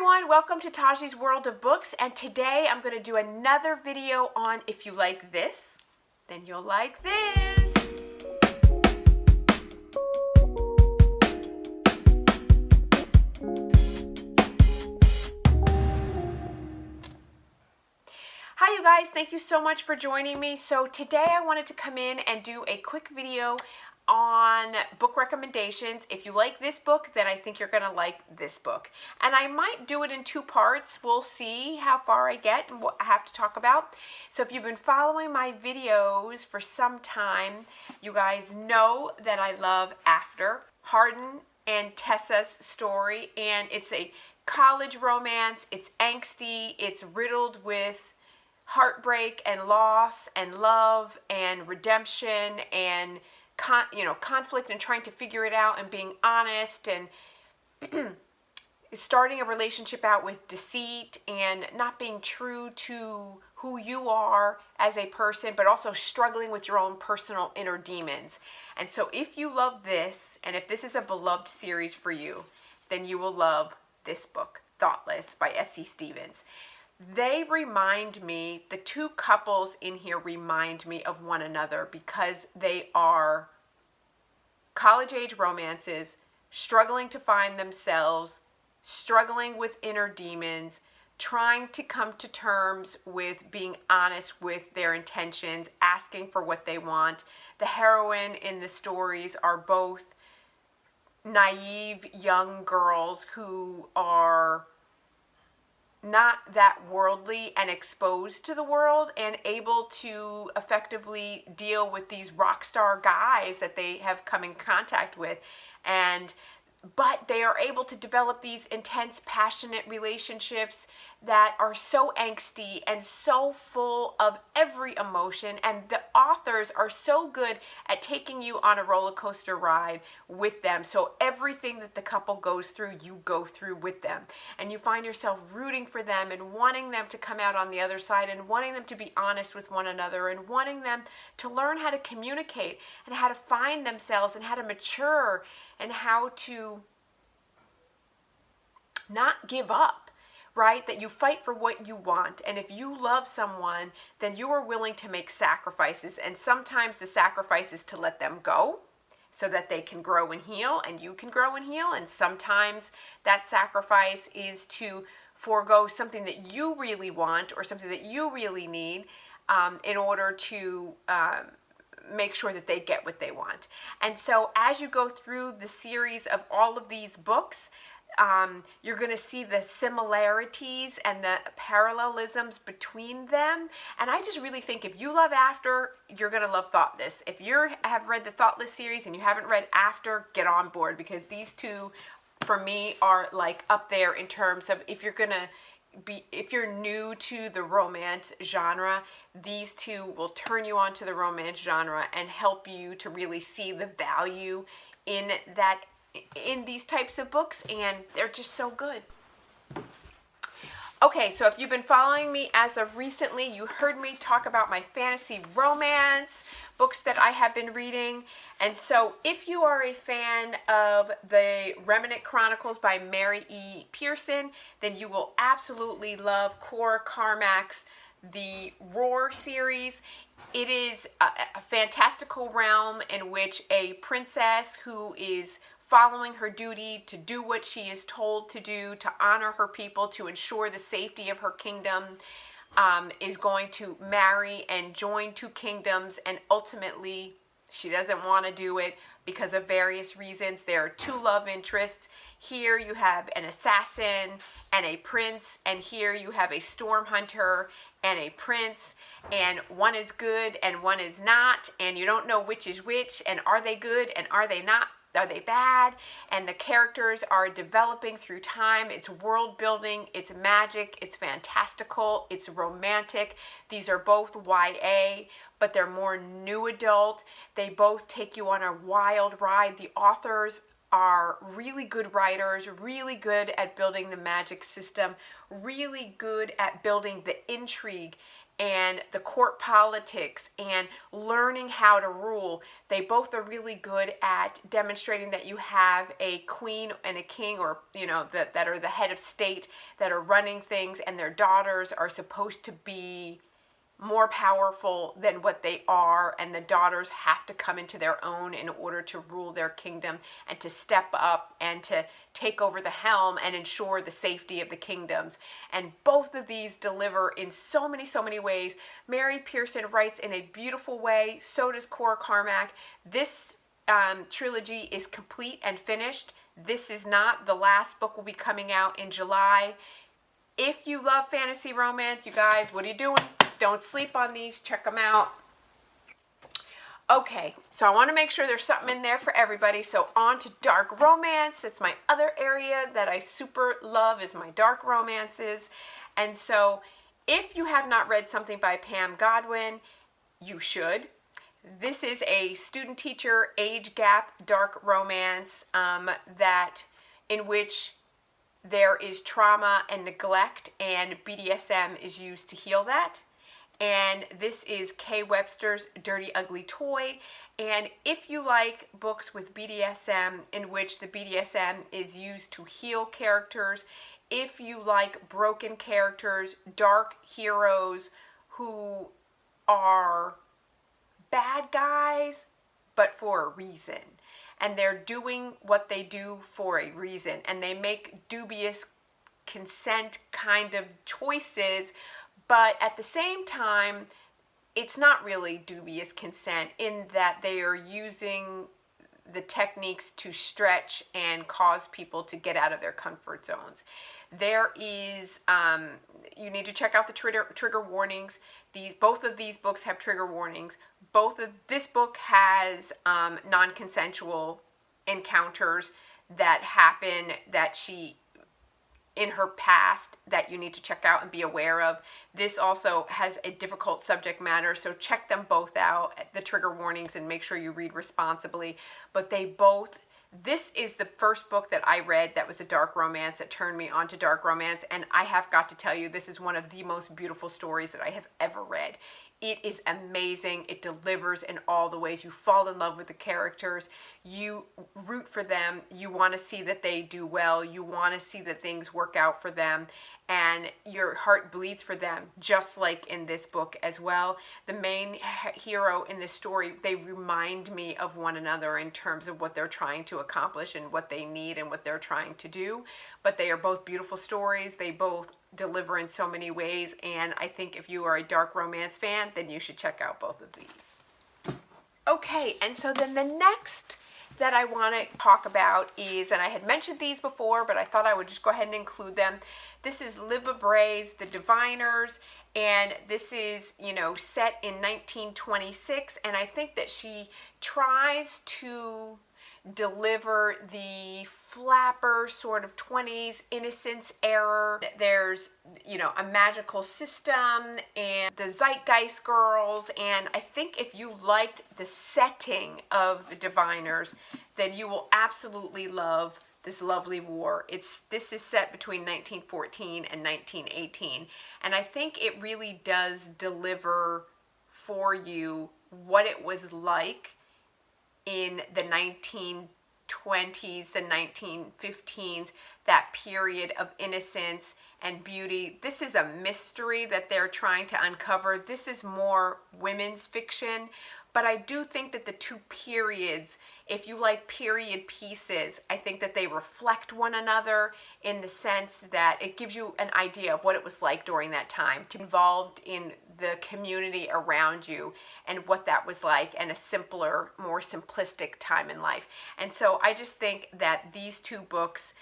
everyone, welcome to Taji's World of Books, and today I'm going to do another video on if you like this, then you'll like this. Hi you guys, thank you so much for joining me. So today I wanted to come in and do a quick video on book recommendations. If you like this book, then I think you're gonna like this book. And I might do it in two parts. We'll see how far I get and what I have to talk about. So if you've been following my videos for some time, you guys know that I love After, Hardin and Tessa's story, and it's a college romance. It's angsty, it's riddled with heartbreak and loss and love and redemption and conflict and trying to figure it out and being honest and starting a relationship out with deceit and not being true to who you are as a person, but also struggling with your own personal inner demons. And so if you love this, and if this is a beloved series for you, then you will love this book, Thoughtless by S.E. Stevens. They remind me, the two couples in here remind me of one another because they are college-age romances, struggling to find themselves, struggling with inner demons, trying to come to terms with being honest with their intentions, asking for what they want. The heroine in the stories are both naive young girls who are not that worldly and exposed to the world and able to effectively deal with these rock star guys that they have come in contact with. But they are able to develop these intense, passionate relationships that are so angsty and so full of every emotion. And the authors are so good at taking you on a roller coaster ride with them. So everything that the couple goes through, you go through with them. And you find yourself rooting for them and wanting them to come out on the other side and wanting them to be honest with one another and wanting them to learn how to communicate and how to find themselves and how to mature and how to not give up, right? That you fight for what you want. And if you love someone, then you are willing to make sacrifices. And sometimes the sacrifice is to let them go so that they can grow and heal and you can grow and heal. And sometimes that sacrifice is to forego something that you really want or something that you really need in order to make sure that they get what they want. And so as you go through the series of all of these books, you're going to see the similarities and the parallelisms between them. And I just really think if you love After, you're going to love Thoughtless. If you have read the Thoughtless series and you haven't read After, get on board, because these two, for me, are like up there in terms of if you're new to the romance genre, these two will turn you on to the romance genre and help you to really see the value in these types of books, and they're just so good. Okay, so if you've been following me as of recently, you heard me talk about my fantasy romance books that I have been reading. And so if you are a fan of the Remnant Chronicles by Mary E. Pearson, then you will absolutely love Cora Carmack's The Roar series. It is a fantastical realm in which a princess who is following her duty to do what she is told to do, to honor her people, to ensure the safety of her kingdom, is going to marry and join two kingdoms, and ultimately she doesn't want to do it because of various reasons. There are two love interests. Here you have an assassin and a prince, and here you have a storm hunter and a prince, and one is good and one is not, and you don't know which is which, and are they good and are they not? Are they bad? And the characters are developing through time. It's world building, it's magic, it's fantastical, it's romantic. These are both YA, but they're more new adult. They both take you on a wild ride. The authors are really good writers, really good at building the magic system, really good at building the intrigue and the court politics and learning how to rule. They both are really good at demonstrating that you have a queen and a king, or that are the head of state, that are running things, and their daughters are supposed to be more powerful than what they are, and the daughters have to come into their own in order to rule their kingdom and to step up and to take over the helm and ensure the safety of the kingdoms. And both of these deliver in so many ways. Mary Pearson writes in a beautiful way. So does Cora Carmack. This trilogy is complete and finished. This is not. The last book will be coming out in July. If you love fantasy romance, you guys, what are you doing? Don't sleep on these. Check them out. Okay, so I want to make sure there's something in there for everybody. So on to dark romance. It's my other area that I super love, is my dark romances. And so if you have not read something by Pam Godwin, you should. This is a student-teacher age gap dark romance in which there is trauma and neglect, and BDSM is used to heal that. And this is Kay Webster's Dirty Ugly Toy. And if you like books with BDSM, in which the BDSM is used to heal characters, if you like broken characters, dark heroes who are bad guys, but for a reason, and they're doing what they do for a reason, and they make dubious consent kind of choices, but at the same time, it's not really dubious consent, in that they are using the techniques to stretch and cause people to get out of their comfort zones. There is, you need to check out the trigger warnings. Both of these books have trigger warnings. This book has non-consensual encounters that happen, that she, in her past, that you need to check out and be aware of. This also has a difficult subject matter, so check them both out, the trigger warnings, and make sure you read responsibly. But this is the first book that I read that was a dark romance, that turned me on to dark romance, and I have got to tell you, this is one of the most beautiful stories that I have ever read. It is amazing. It delivers in all the ways. You fall in love with the characters. You root for them. You want to see that they do well. You want to see that things work out for them. And your heart bleeds for them, just like in this book as well. The main hero in this story, they remind me of one another in terms of what they're trying to accomplish and what they need and what they're trying to do. But they are both beautiful stories. They both deliver in so many ways, and I think if you are a dark romance fan, then you should check out both of these. Okay, and so then the next that I want to talk about is, and I had mentioned these before, but I thought I would just go ahead and include them. This is Libba Bray's The Diviners, and this is, set in 1926, and I think that she tries to deliver the flapper sort of 20s innocence era. There's, a magical system and the Zeitgeist girls, and I think if you liked the setting of The Diviners, then you will absolutely love this lovely war. This is set between 1914 and 1918, and I think it really does deliver for you what it was like in the 1920s, the 1915s, that period of innocence and beauty. This is a mystery that they're trying to uncover. This is more women's fiction, but I do think that the two periods, if you like period pieces, I think that they reflect one another in the sense that it gives you an idea of what it was like during that time, to be involved in the community around you and what that was like, and a simpler, more simplistic time in life. And so I just think that these two books,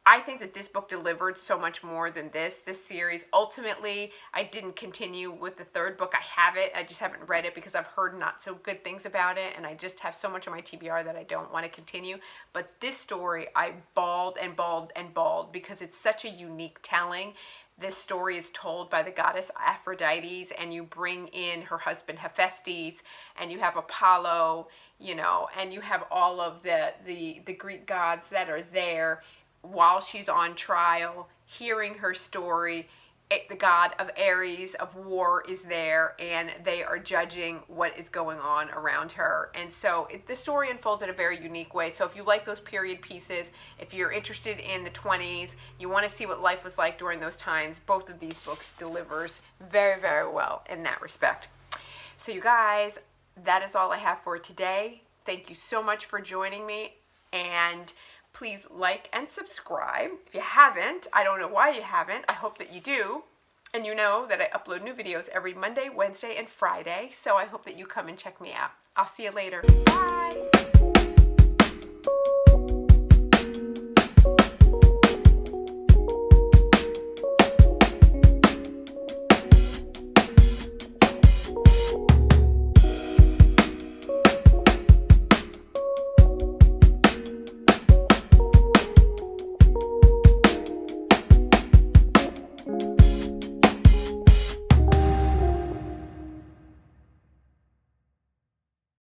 I think that this book delivered so much more than this series. Ultimately, I didn't continue with the third book. I have it. I just haven't read it because I've heard not so good things about it, and I just have so much on my TBR that I don't want to continue. But this story, I bawled and bawled and bawled because it's such a unique telling. This story is told by the goddess Aphrodite, and you bring in her husband Hephaestus, and you have Apollo, and you have all of the Greek gods that are there while she's on trial, hearing her story, the god of Aries, of war, is there, and they are judging what is going on around her. And so the story unfolds in a very unique way. So if you like those period pieces, if you're interested in the 20s, you want to see what life was like during those times, both of these books delivers very, very well in that respect. So you guys, that is all I have for today. Thank you so much for joining me, and please like and subscribe. If you haven't, I don't know why you haven't. I hope that you do. And you know that I upload new videos every Monday, Wednesday, and Friday. So I hope that you come and check me out. I'll see you later. Bye.